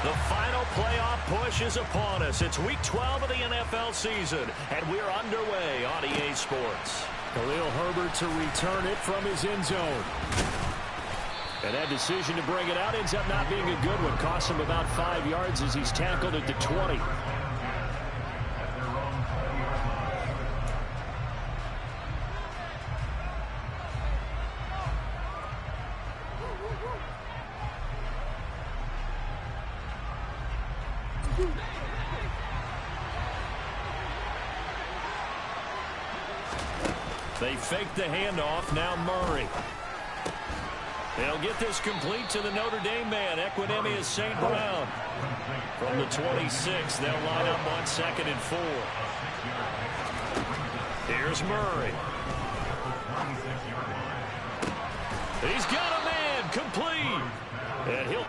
The final playoff push is upon us. It's Week 12 of the NFL season, and we're underway on EA Sports. Khalil Herbert to return it from his end zone. And that decision to bring it out ends up not being a good one. Costs him about 5 yards as he's tackled at the 20. They fake the handoff. Now Murray. They'll get this complete to the Notre Dame man, Equanimeous St. Brown. From the 26, they'll line up on 2nd and 4. Here's Murray. He's got a man, complete. And he'll...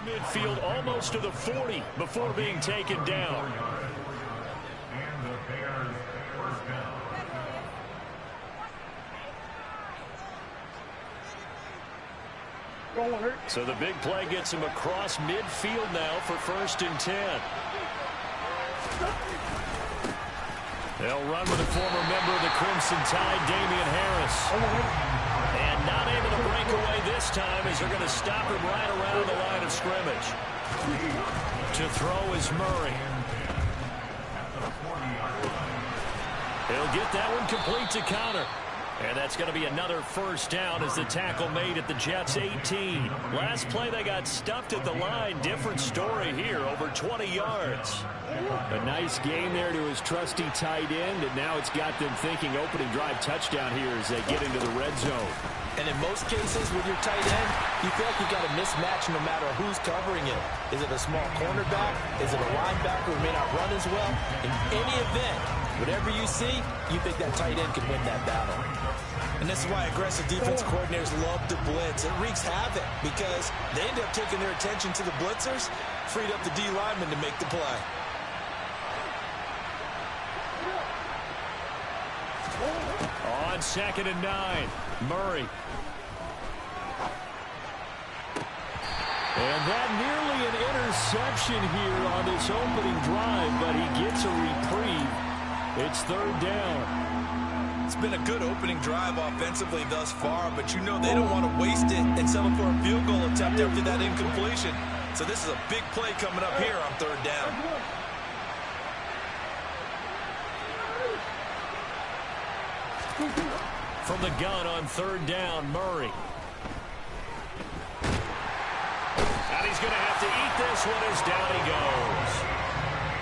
midfield almost to the 40 before being taken down. And the Bears first down. So the big play gets him across midfield now for 1st and 10. They'll run with a former member of the Crimson Tide, Damian Harris. And not able to break away this time as they're going to stop him right around the line of scrimmage. To throw is Murray. He'll get that one complete to Conner. And that's going to be another first down as the tackle made at the Jets' 18. Last play they got stuffed at the line. Different story here, over 20 yards. A nice gain there to his trusty tight end, and now it's got them thinking opening drive touchdown here as they get into the red zone. And in most cases with your tight end, you feel like you've got a mismatch no matter who's covering it. Is it a small cornerback? Is it a linebacker who may not run as well? In any event, whatever you see, you think that tight end can win that battle. And this is why aggressive defense coordinators love to blitz. It wreaks havoc because they end up taking their attention to the blitzers, freed up the D lineman to make the play. On 2nd and 9, Murray. And that nearly an interception here on this opening drive, but he gets a reprieve. It's 3rd down. It's been a good opening drive offensively thus far, but you know they don't want to waste it and settle for a field goal attempt after that incompletion. So this is a big play coming up here on 3rd down. From the gun on 3rd down, Murray. And he's going to have to eat this one as down he goes.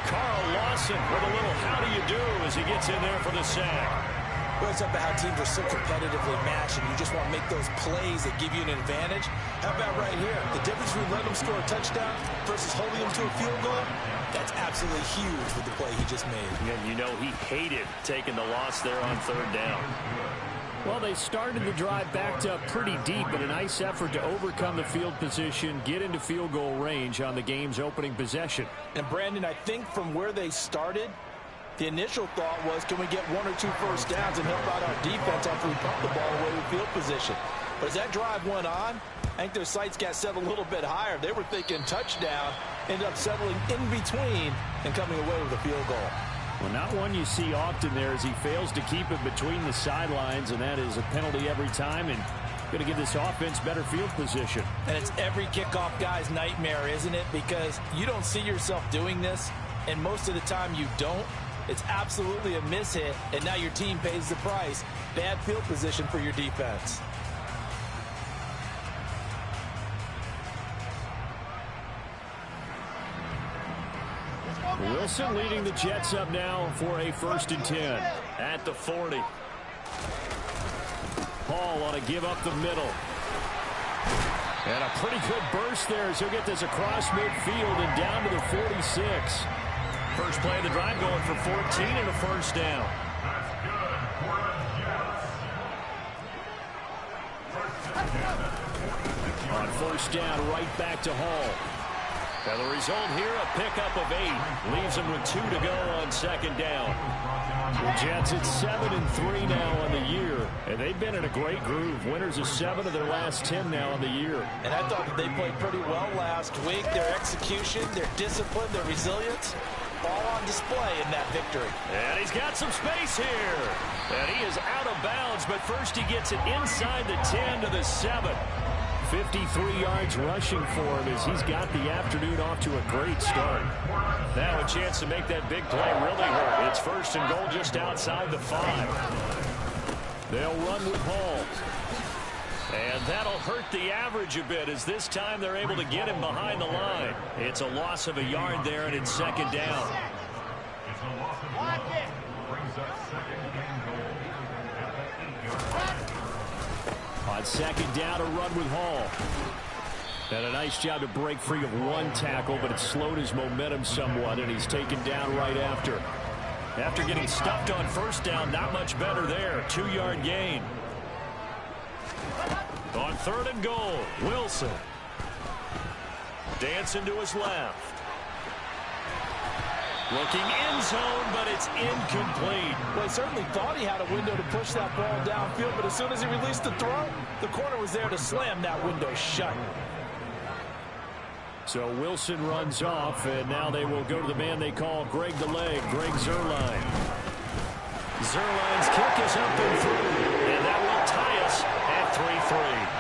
Carl Lawson with a little how do you do as he gets in there for the sack. Well, it's up to how teams are so competitively matched, and you just want to make those plays that give you an advantage. How about right here? The difference between letting them score a touchdown versus holding them to a field goal, that's absolutely huge with the play he just made. And you know he hated taking the loss there on 3rd down. Well, they started the drive backed up pretty deep, but a nice effort to overcome the field position, get into field goal range on the game's opening possession. And, Brandon, I think from where they started, the initial thought was, can we get 1 or 2 first downs and help out our defense after we pump the ball away with field position? But as that drive went on, I think their sights got set a little bit higher. They were thinking touchdown, ended up settling in between and coming away with a field goal. Well, not one you see often there as he fails to keep it between the sidelines, and that is a penalty every time and going to give this offense better field position. And it's every kickoff guy's nightmare, isn't it? Because you don't see yourself doing this, and most of the time you don't. It's absolutely a mishit, and now your team pays the price. Bad field position for your defense. Wilson leading the Jets up now for a 1st and 10 at the 40. Hall on a give up the middle. And a pretty good burst there as he'll get this across midfield and down to the 46. First play of the drive going for 14 and a first down. On first down, right back to Hall. And the result here, a pickup of 8. Leaves him with 2 to go on second down. The Jets at 7-3 now on the year. And they've been in a great groove. Winners of 7 of their last 10 now on the year. And I thought that they played pretty well last week. Their execution, their discipline, their resilience, all on display in that victory. And he's got some space here. And he is out of bounds, but first he gets it inside the 10 to the 7. 53 yards rushing for him as he's got the afternoon off to a great start. Now a chance to make that big play really hurt. It's first and goal just outside the 5. They'll run with Hall. And that'll hurt the average a bit as this time they're able to get him behind the line. It's a loss of a yard there, and it's second down. It's a loss of 1. Brings up second and goal at the 8-yard line. On second down, a run with Hall. And a nice job to break free of one tackle, but it slowed his momentum somewhat, and he's taken down right after. After getting stuffed on first down, not much better there. 2-yard gain. On third and goal, Wilson. Dancing to his left. Looking end zone, but it's incomplete. Well, he certainly thought he had a window to push that ball downfield, but as soon as he released the throw, the corner was there to slam that window shut. So Wilson runs off, and now they will go to the man they call Greg the Leg, Greg Zuerlein. Zuerlein's kick is up and through, and that will tie us at 3-3.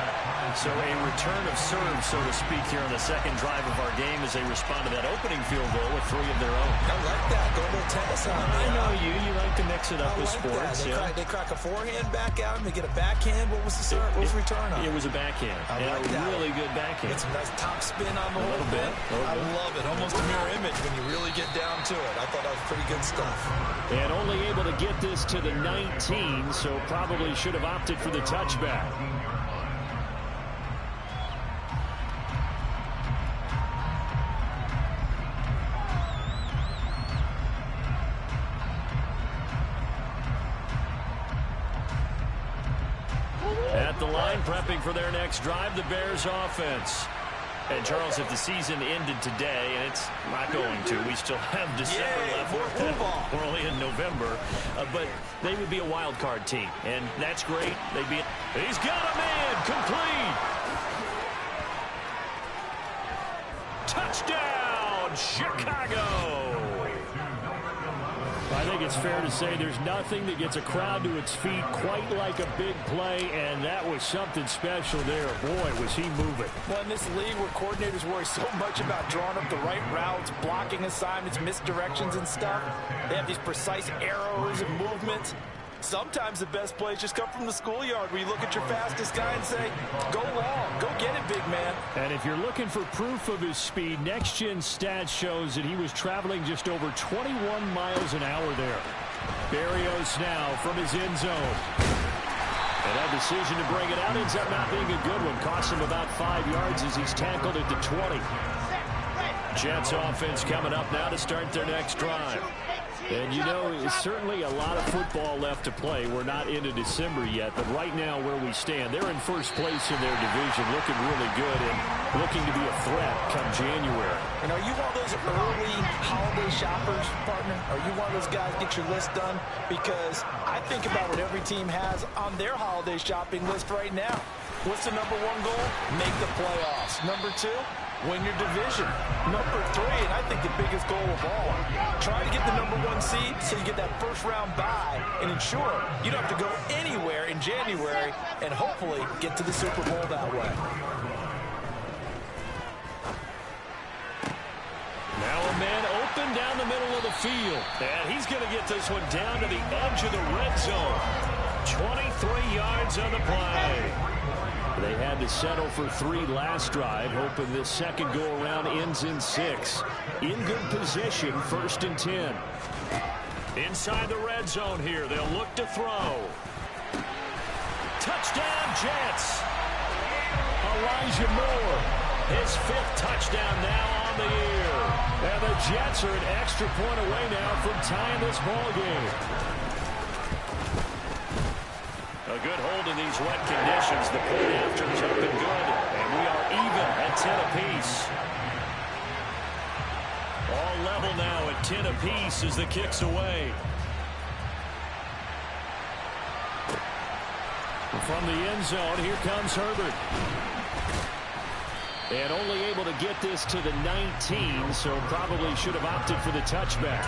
So a return of serve, so to speak, here on the second drive of our game as they respond to that opening field goal with 3 of their own. I like that. Go a little tennis on me. I know you. You like to mix it up with like sports. They crack a forehand back at him. They get a backhand. What was the serve? What was the return on? It was a backhand. I like a that. really good backhand. Get some nice top spin on the whole bit. I love it. Almost a mirror image when you really get down to it. I thought that was pretty good stuff. And only able to get this to the 19, so probably should have opted for the touchback. At the line, prepping for their next drive, the Bears offense. And, Charles, if the season ended today, and it's not going to, we still have December left. We're only in November. But they would be a wild card team, and that's great. They'd be. He's got a man, complete. Touchdown, Chicago. I think it's fair to say there's nothing that gets a crowd to its feet quite like a big play, and that was something special there. Boy, was he moving. Well, in this league where coordinators worry so much about drawing up the right routes, blocking assignments, misdirections and stuff, they have these precise arrows and movements. Sometimes the best plays just come from the schoolyard where you look at your fastest guy and say, go long, go get it, big man. And if you're looking for proof of his speed, Next Gen Stats shows that he was traveling just over 21 miles an hour there. Berrios now from his end zone. And that decision to bring it out ends up not being a good one. Costs him about 5 yards as he's tackled at the 20. Jets offense coming up now to start their next drive. And, you know, certainly a lot of football left to play. We're not into December yet, but right now where we stand, they're in first place in their division, looking really good and looking to be a threat come January. And are you one of those early holiday shoppers, partner? Are you one of those guys get your list done? Because I think about what every team has on their holiday shopping list right now. What's the number 1 goal? Make the playoffs. Number 2? Win your division. Number 3, and I think the biggest goal of all, try to get the number 1 seed so you get that first round bye and ensure you don't have to go anywhere in January and hopefully get to the Super Bowl that way. Now a man open down the middle of the field. And he's going to get this one down to the edge of the red zone. 23 yards on the play. They had to settle for 3 last drive, hoping this second go-around ends in 6. In good position, 1st and 10. Inside the red zone here, they'll look to throw. Jets. Elijah Moore, his 5th touchdown now on the year. And the Jets are an extra point away now from tying this ball game. A good hold in these wet conditions. The point after's up and good. And we are even at 10 apiece. All level now at 10 apiece as the kick's away. From the end zone, here comes Herbert. And only able to get this to the 19, so probably should have opted for the touchback.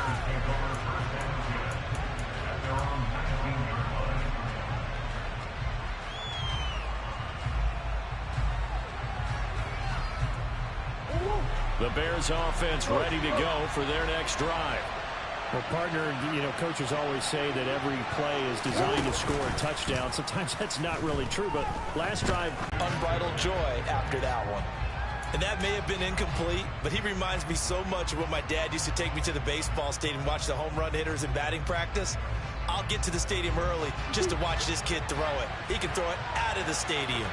The Bears offense ready to go for their next drive. Well, partner, coaches always say that every play is designed to score a touchdown. Sometimes that's not really true, but last drive, unbridled joy after that one. And that may have been incomplete, but he reminds me so much of when my dad used to take me to the baseball stadium and watch the home run hitters in batting practice. I'll get to the stadium early just to watch this kid throw it. He can throw it out of the stadium.